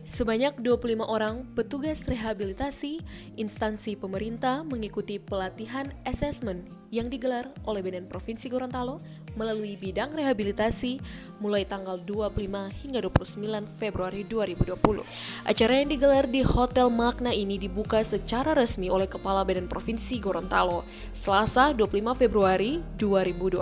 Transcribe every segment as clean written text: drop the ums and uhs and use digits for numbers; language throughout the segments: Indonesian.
Sebanyak 25 orang petugas rehabilitasi instansi pemerintah mengikuti pelatihan asesmen yang digelar oleh BNN Provinsi Gorontalo melalui bidang rehabilitasi mulai tanggal 25 hingga 29 Februari 2020. Acara yang digelar di Hotel Magna ini dibuka secara resmi oleh Kepala BNN Provinsi Gorontalo, Selasa 25 Februari 2020.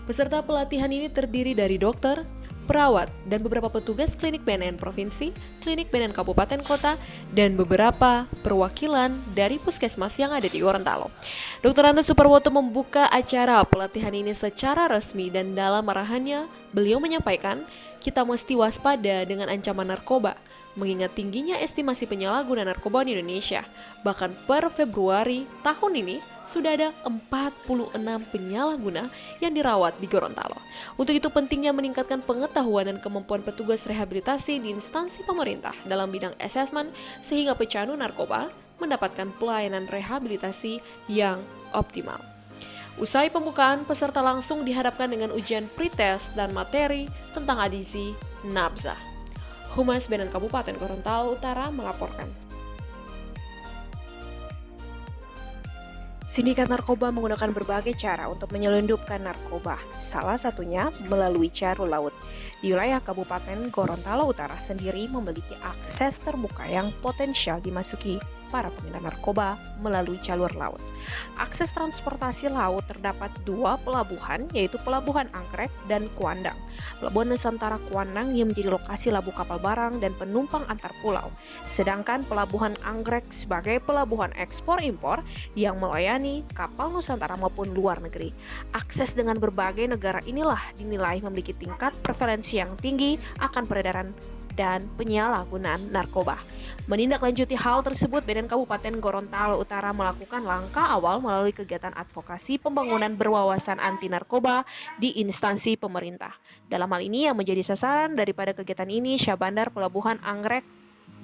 Peserta pelatihan ini terdiri dari dokter, perawat, dan beberapa petugas klinik BNN Provinsi, klinik BNN Kabupaten Kota, dan beberapa perwakilan dari puskesmas yang ada di Gorontalo. Dr. Andes Suparwoto membuka acara pelatihan ini secara resmi dan dalam arahannya, beliau menyampaikan, kita mesti waspada dengan ancaman narkoba, mengingat tingginya estimasi penyalahguna narkoba di Indonesia. Bahkan per Februari tahun ini, sudah ada 46 penyalahguna yang dirawat di Gorontalo. Untuk itu pentingnya meningkatkan pengetahuan dan kemampuan petugas rehabilitasi di instansi pemerintah dalam bidang asesmen sehingga pecandu narkoba mendapatkan pelayanan rehabilitasi yang optimal. Usai pembukaan, peserta langsung dihadapkan dengan ujian pretest dan materi tentang adisi nafsa. Humas BNN Kabupaten Gorontalo Utara melaporkan. Sindikat narkoba menggunakan berbagai cara untuk menyelundupkan narkoba, salah satunya melalui jalur laut. Di wilayah Kabupaten Gorontalo Utara sendiri memiliki akses terbuka yang potensial dimasuki para pemindah narkoba melalui jalur laut. Akses transportasi laut terdapat dua pelabuhan, yaitu Pelabuhan Anggrek dan Kuandang. Pelabuhan Nusantara Kuandang yang menjadi lokasi labuh kapal barang dan penumpang antar pulau. Sedangkan Pelabuhan Anggrek sebagai pelabuhan ekspor-impor yang melayani kapal Nusantara maupun luar negeri. Akses dengan berbagai negara inilah dinilai memiliki tingkat prevalensi yang tinggi akan peredaran dan penyalahgunaan narkoba. Menindaklanjuti hal tersebut, BNN Kabupaten Gorontalo Utara melakukan langkah awal melalui kegiatan advokasi pembangunan berwawasan anti narkoba di instansi pemerintah. Dalam hal ini yang menjadi sasaran daripada kegiatan ini Syahbandar Pelabuhan Anggrek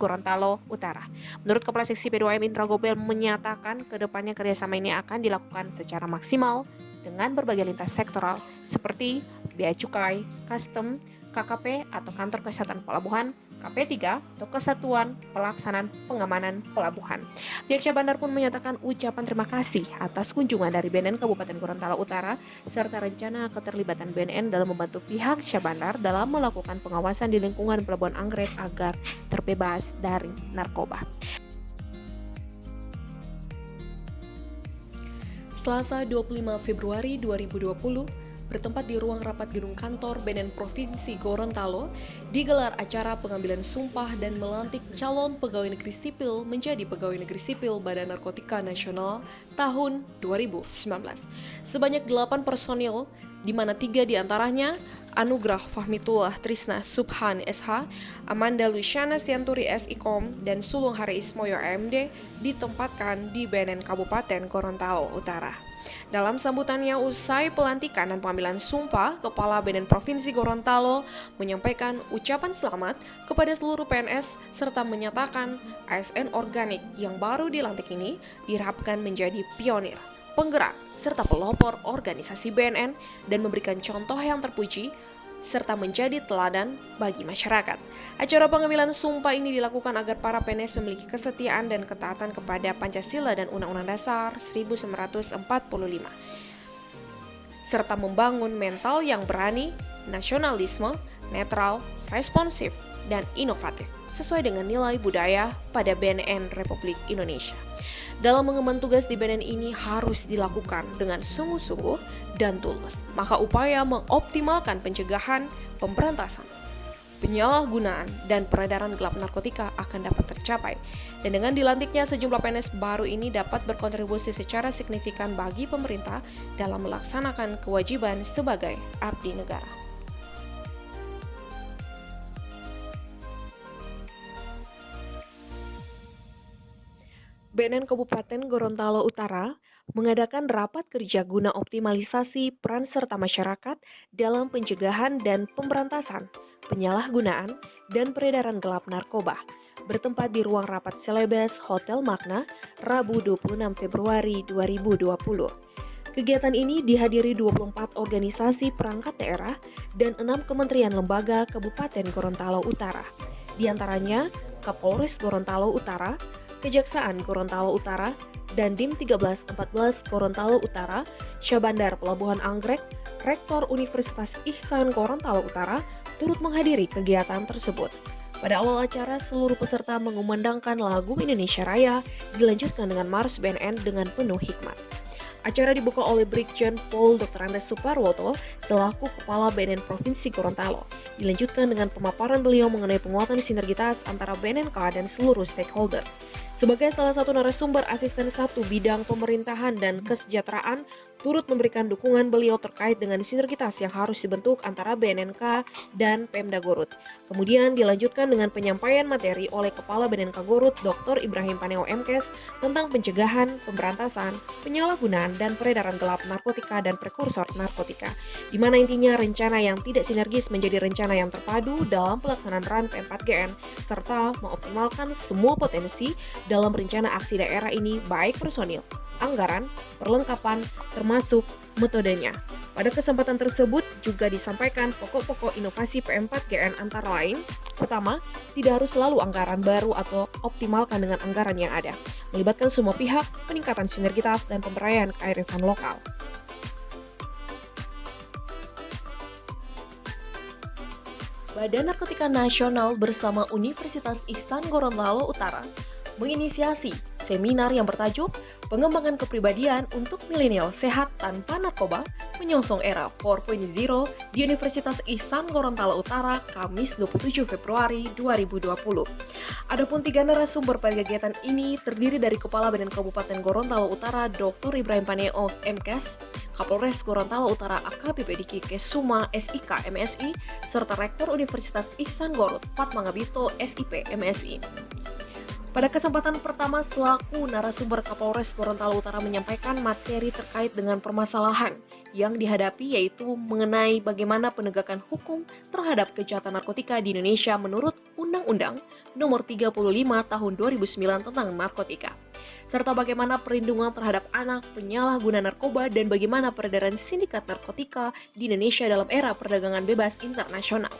Gorontalo Utara. Menurut Kepala Seksi P2M Indra Gobel menyatakan kedepannya kerjasama ini akan dilakukan secara maksimal dengan berbagai lintas sektoral seperti Bea Cukai, Custom, KKP atau Kantor Kesehatan Pelabuhan, KP3 atau Kesatuan Pelaksanaan Pengamanan Pelabuhan. Pihak Syahbandar pun menyatakan ucapan terima kasih atas kunjungan dari BNN Kabupaten Gorontalo Utara serta rencana keterlibatan BNN dalam membantu pihak Syahbandar dalam melakukan pengawasan di lingkungan Pelabuhan Anggrek agar terbebas dari narkoba. Selasa 25 Februari 2020, bertempat di ruang rapat gedung kantor BNN Provinsi Gorontalo, digelar acara pengambilan sumpah dan melantik calon pegawai negeri sipil menjadi pegawai negeri sipil Badan Narkotika Nasional tahun 2019. Sebanyak 8 personil, di mana 3 diantaranya Anugrah Fahmitullah Trisna Subhan SH, Amanda Luciana Sianturi SIKOM, dan Sulung Hari Ismoyo AMD ditempatkan di BNN Kabupaten Gorontalo Utara. Dalam sambutannya usai pelantikan dan pengambilan sumpah, Kepala BNN Provinsi Gorontalo menyampaikan ucapan selamat kepada seluruh PNS serta menyatakan ASN organik yang baru dilantik ini diharapkan menjadi pionir, penggerak, serta pelopor organisasi BNN dan memberikan contoh yang terpuji serta menjadi teladan bagi masyarakat. Acara pengambilan sumpah ini dilakukan agar para PNS memiliki kesetiaan dan ketaatan kepada Pancasila dan Undang-Undang Dasar 1945, serta membangun mental yang berani, nasionalisme, netral, responsif, dan inovatif, sesuai dengan nilai budaya pada BNN Republik Indonesia. Dalam mengemban tugas di BNN ini harus dilakukan dengan sungguh-sungguh dan tulus. Maka upaya mengoptimalkan pencegahan, pemberantasan, penyalahgunaan, dan peredaran gelap narkotika akan dapat tercapai. Dan dengan dilantiknya sejumlah PNS baru ini dapat berkontribusi secara signifikan bagi pemerintah dalam melaksanakan kewajiban sebagai abdi negara. BNN Kabupaten Gorontalo Utara mengadakan rapat kerja guna optimalisasi peran serta masyarakat dalam pencegahan dan pemberantasan, penyalahgunaan, dan peredaran gelap narkoba, bertempat di ruang rapat Selebes Hotel Magna, Rabu 26 Februari 2020. Kegiatan ini dihadiri 24 organisasi perangkat daerah dan 6 kementerian lembaga Kabupaten Gorontalo Utara. Di antaranya Kapolres Gorontalo Utara, Kejaksaan Gorontalo Utara, dan Dim 1314 Gorontalo Utara, Syahbandar Pelabuhan Anggrek, Rektor Universitas Ihsan Gorontalo Utara, turut menghadiri kegiatan tersebut. Pada awal acara, seluruh peserta mengumandangkan lagu Indonesia Raya, dilanjutkan dengan Mars BNN dengan penuh hikmat. Acara dibuka oleh Brigjen Pol Dr. Andes Suparwoto selaku Kepala BNN Provinsi Gorontalo. Dilanjutkan dengan pemaparan beliau mengenai penguatan sinergitas antara BNNK dan seluruh stakeholder. Sebagai salah satu narasumber asisten 1 bidang pemerintahan dan kesejahteraan, turut memberikan dukungan beliau terkait dengan sinergitas yang harus dibentuk antara BNNK dan Pemda Garut. Kemudian dilanjutkan dengan penyampaian materi oleh Kepala BNNK Garut Dr. Ibrahim Paneo MKes tentang pencegahan, pemberantasan, penyalahgunaan, dan peredaran gelap narkotika dan prekursor narkotika, di mana intinya rencana yang tidak sinergis menjadi rencana yang terpadu dalam pelaksanaan RAN P4GN, serta mengoptimalkan semua potensi dalam rencana aksi daerah ini baik personil, anggaran, perlengkapan, termasuk metodenya. Pada kesempatan tersebut juga disampaikan pokok-pokok inovasi P4GN antara lain, pertama, tidak harus selalu anggaran baru atau optimalkan dengan anggaran yang ada, melibatkan semua pihak, peningkatan sinergitas, dan pemberdayaan kearifan lokal. Badan Narkotika Nasional bersama Universitas Ihsan Gorontalo Utara menginisiasi seminar yang bertajuk Pengembangan Kepribadian untuk Milenial Sehat Tanpa Narkoba Menyongsong Era 4.0 di Universitas Ihsan Gorontalo Utara, Kamis 27 Februari 2020. Adapun 3 narasumber pada kegiatan ini terdiri dari Kepala Badan Kabupaten Gorontalo Utara Dr. Ibrahim Paneo MKes, Kapolres Gorontalo Utara AKBP Diki Kesuma SIK MSI, serta Rektor Universitas Ihsan Garut Fatma Ngabito SIP MSI. Pada kesempatan pertama, selaku narasumber Kapolres Gorontalo Utara menyampaikan materi terkait dengan permasalahan yang dihadapi, yaitu mengenai bagaimana penegakan hukum terhadap kejahatan narkotika di Indonesia menurut Undang-Undang Nomor 35 Tahun 2009 tentang narkotika, serta bagaimana perlindungan terhadap anak penyalahguna narkoba dan bagaimana peredaran sindikat narkotika di Indonesia dalam era perdagangan bebas internasional.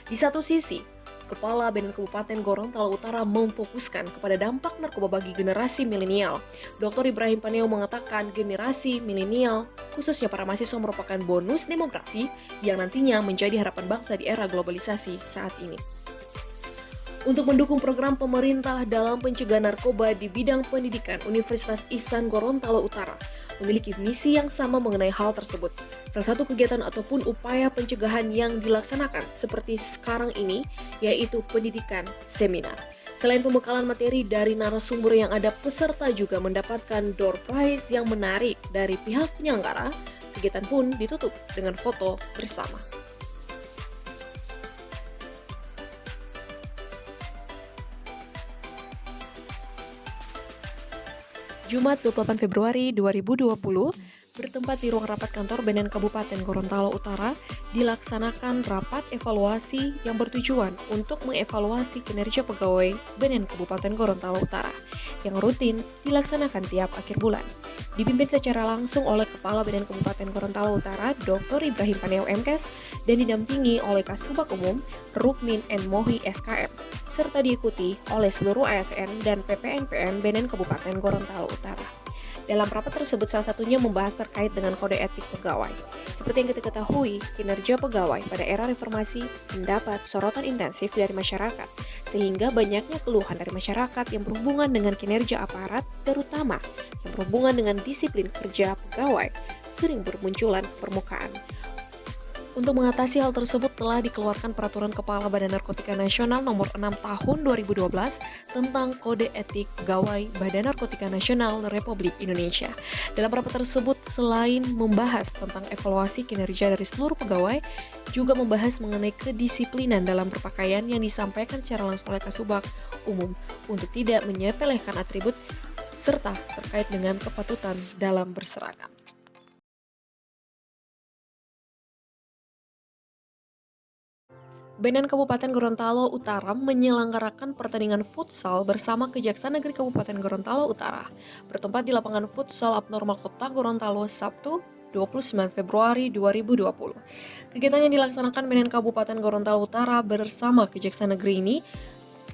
Di satu sisi, Kepala BNN Kabupaten Gorontalo Utara memfokuskan kepada dampak narkoba bagi generasi milenial. Dr. Ibrahim Paneo mengatakan generasi milenial, khususnya para mahasiswa, merupakan bonus demografi yang nantinya menjadi harapan bangsa di era globalisasi saat ini. Untuk mendukung program pemerintah dalam pencegahan narkoba di bidang pendidikan, Universitas Ihsan Gorontalo Utara memiliki misi yang sama mengenai hal tersebut. Salah satu kegiatan ataupun upaya pencegahan yang dilaksanakan seperti sekarang ini, yaitu pendidikan seminar. Selain pembekalan materi dari narasumber yang ada, peserta juga mendapatkan door prize yang menarik dari pihak penyelenggara. Kegiatan pun ditutup dengan foto bersama. Jumat 28 Februari 2020, bertempat di ruang rapat kantor BNN Kabupaten Gorontalo Utara, dilaksanakan rapat evaluasi yang bertujuan untuk mengevaluasi kinerja pegawai BNN Kabupaten Gorontalo Utara yang rutin dilaksanakan tiap akhir bulan. Dipimpin secara langsung oleh Kepala BNN Kabupaten Gorontalo Utara, Dr. Ibrahim Paneo MKes, dan didampingi oleh Kasubag Umum, Rukmin N. Mohi SKM, serta diikuti oleh seluruh ASN dan PPNPN BNN Kabupaten Gorontalo Utara. Dalam rapat tersebut salah satunya membahas terkait dengan kode etik pegawai. Seperti yang kita ketahui, kinerja pegawai pada era reformasi mendapat sorotan intensif dari masyarakat, sehingga banyaknya keluhan dari masyarakat yang berhubungan dengan kinerja aparat, terutama yang berhubungan dengan disiplin kerja pegawai, sering bermunculan ke permukaan. Untuk mengatasi hal tersebut telah dikeluarkan Peraturan Kepala Badan Narkotika Nasional Nomor 6 Tahun 2012 tentang Kode Etik Pegawai Badan Narkotika Nasional Republik Indonesia. Dalam rapat tersebut, selain membahas tentang evaluasi kinerja dari seluruh pegawai, juga membahas mengenai kedisiplinan dalam berpakaian yang disampaikan secara langsung oleh Kasubag Umum untuk tidak menyepelekan atribut serta terkait dengan kepatutan dalam berseragam. BNN Kabupaten Gorontalo Utara menyelenggarakan pertandingan futsal bersama Kejaksaan Negeri Kabupaten Gorontalo Utara, bertempat di lapangan futsal Abnormal Kota Gorontalo Sabtu 29 Februari 2020. Kegiatan yang dilaksanakan BNN Kabupaten Gorontalo Utara bersama Kejaksaan Negeri ini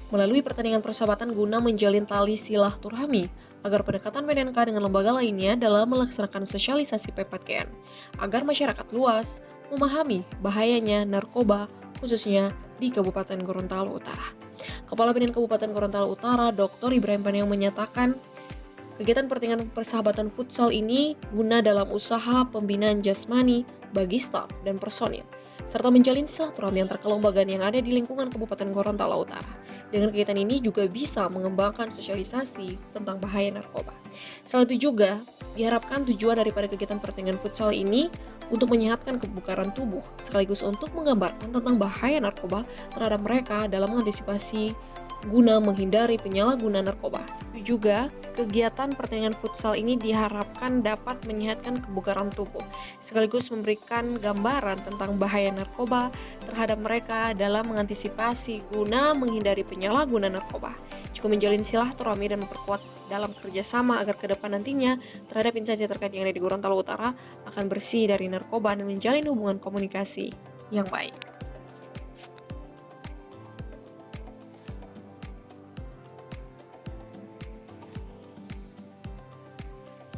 melalui pertandingan persahabatan guna menjalin tali silaturahmi agar pendekatan BNNK dengan lembaga lainnya dalam melaksanakan sosialisasi P4GN agar masyarakat luas memahami bahayanya narkoba khususnya di Kabupaten Gorontalo Utara. Kepala BNN Kabupaten Gorontalo Utara, Dr. Ibrahim Paniang menyatakan kegiatan pertandingan persahabatan futsal ini guna dalam usaha pembinaan jasmani bagi staf dan personil, serta menjalin silaturahmi antar kelembagaan yang ada di lingkungan Kabupaten Gorontalo Utara. Dengan kegiatan ini juga bisa mengembangkan sosialisasi tentang bahaya narkoba. Selain itu juga diharapkan tujuan daripada kegiatan pertandingan futsal ini untuk menyehatkan kebugaran tubuh, sekaligus untuk menggambarkan tentang bahaya narkoba terhadap mereka dalam mengantisipasi guna menghindari penyalahgunaan narkoba. Itu juga kegiatan pertandingan futsal ini diharapkan dapat menyehatkan kebugaran tubuh, sekaligus memberikan gambaran tentang bahaya narkoba terhadap mereka dalam mengantisipasi guna menghindari penyalahgunaan narkoba. Juga menjalin silaturahmi dan memperkuat dalam kerjasama agar ke depan nantinya terhadap instansi terkait yang ada di Gorontalo Utara akan bersih dari narkoba dan menjalin hubungan komunikasi yang baik.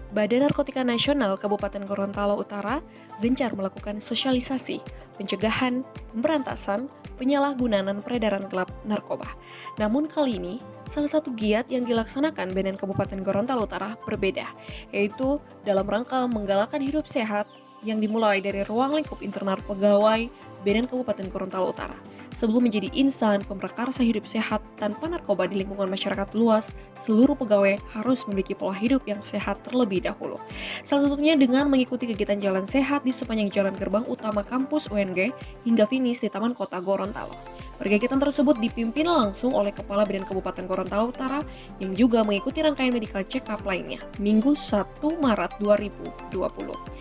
Badan Narkotika Nasional Kabupaten Gorontalo Utara gencar melakukan sosialisasi, pencegahan, pemberantasan, penyalahgunaan dan peredaran gelap narkoba. Namun kali ini, salah satu giat yang dilaksanakan BNN Kabupaten Gorontalo Utara berbeda, yaitu dalam rangka menggalakkan hidup sehat yang dimulai dari ruang lingkup internal pegawai BNN Kabupaten Gorontalo Utara. Sebelum menjadi insan pemrakarsa hidup sehat tanpa narkoba di lingkungan masyarakat luas, seluruh pegawai harus memiliki pola hidup yang sehat terlebih dahulu. Salah satunya dengan mengikuti kegiatan jalan sehat di sepanjang jalan gerbang utama kampus UNG hingga finish di Taman Kota Gorontalo. Kegiatan tersebut dipimpin langsung oleh Kepala BNN Kabupaten Gorontalo Utara yang juga mengikuti rangkaian medical check-up lainnya, Minggu 1 Maret 2020.